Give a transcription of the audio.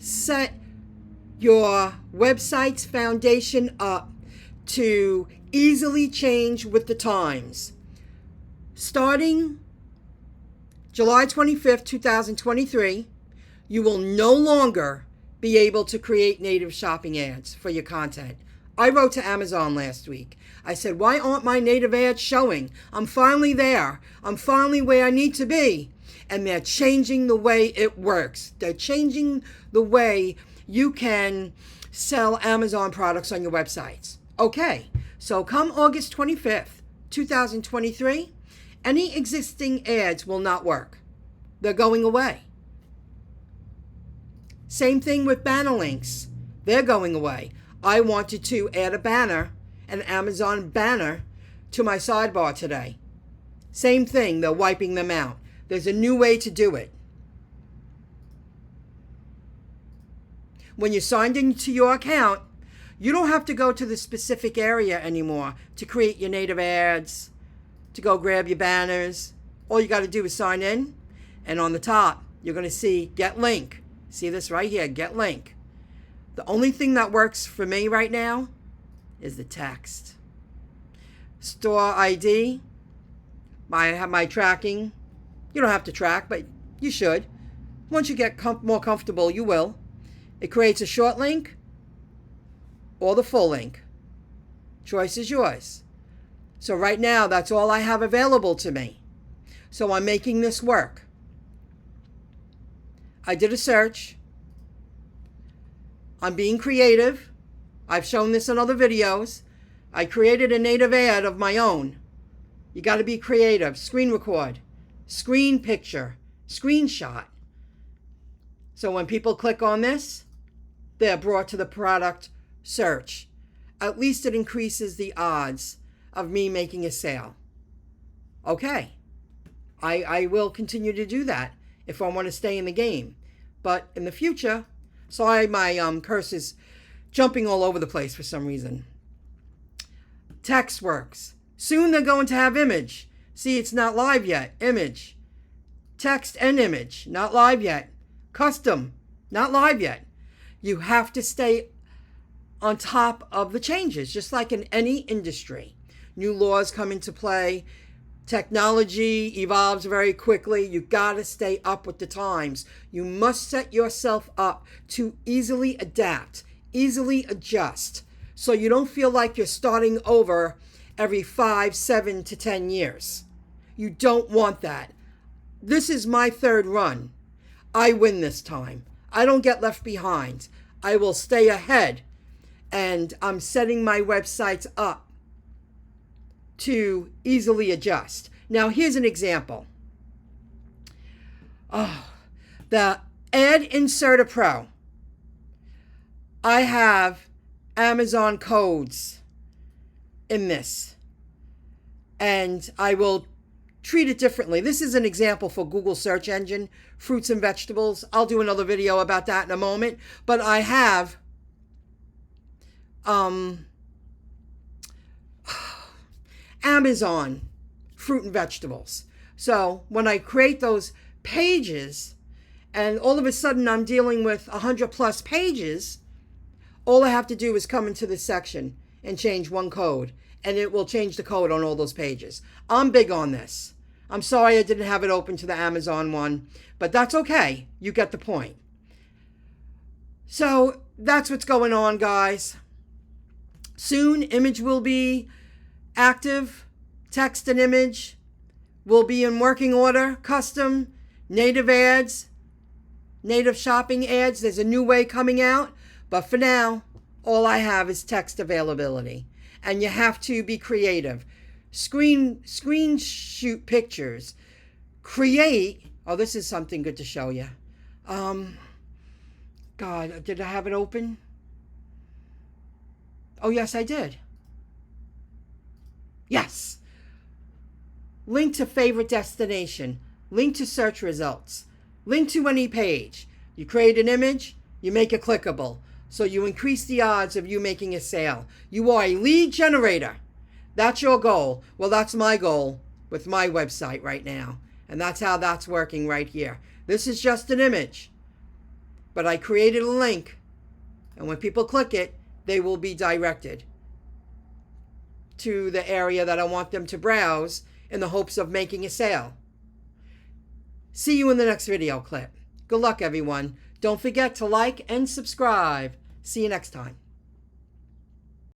set your website's foundation up to easily change with the times. Starting July 25th, 2023, you will no longer be able to create native shopping ads for your content. I wrote to Amazon last week. I said, why aren't my native ads showing? I'm finally there. I'm finally where I need to be. And they're changing the way it works. They're changing the way you can sell Amazon products on your websites. Okay, so come August 25th, 2023, any existing ads will not work. They're going away. Same thing with banner links. They're going away. I wanted to add a banner, an Amazon banner, to my sidebar today. Same thing, they're wiping them out. There's a new way to do it. When you're signed into your account, you don't have to go to the specific area anymore to create your native ads, to go grab your banners. All you got to do is sign in, and on the top, you're going to see Get Link. See this right here, Get Link. The only thing that works for me right now is the text. Store ID, I have my tracking. You don't have to track, but you should. Once you get more comfortable, you will. It creates a short link or the full link. Choice is yours. So right now, that's all I have available to me. So I'm making this work. I did a search. I'm being creative. I've shown this in other videos. I created a native ad of my own. You got to be creative. Screen record, screen picture, screenshot. So when people click on this, they're brought to the product search. At least it increases the odds of me making a sale. Okay, I will continue to do that if I want to stay in the game. But in the future, sorry, my cursor is jumping all over the place for some reason. Text works. Soon they're going to have image. See, it's not live yet. Image. Text and image. Not live yet. Custom. Not live yet. You have to stay on top of the changes, just like in any industry. New laws come into play. Technology evolves very quickly. You got to stay up with the times. You must set yourself up to easily adapt, easily adjust, so you don't feel like you're starting over every 5, 7 to 10 years. You don't want that. This is my third run. I win this time. I don't get left behind. I will stay ahead, and I'm setting my websites up to easily adjust. Now, here's an example. The Ad Inserter Pro. I have Amazon codes in this, and I will treat it differently. This is an example for Google search engine, fruits and vegetables. I'll do another video about that in a moment, but I have Amazon fruit and vegetables. So when I create those pages and all of a sudden I'm dealing with 100 plus pages, all I have to do is come into this section and change one code, and it will change the code on all those pages. I'm big on this. I'm sorry I didn't have it open to the Amazon one, but that's okay. You get the point. So that's what's going on, guys. Soon, image will be active. Text and image will be in working order. Custom, native ads, native shopping ads. There's a new way coming out. But for now, all I have is text availability. And you have to be creative. Screen shoot pictures. Create. Oh, this is something good to show you. God, did I have it open? Oh, yes, I did. Yes. Link to favorite destination. Link to search results. Link to any page. You create an image, you make it clickable. So you increase the odds of you making a sale. You are a lead generator. That's your goal. Well, that's my goal with my website right now. And that's how that's working right here. This is just an image. But I created a link, and when people click it, they will be directed to the area that I want them to browse in the hopes of making a sale. See you in the next video clip. Good luck, everyone. Don't forget to like and subscribe. See you next time.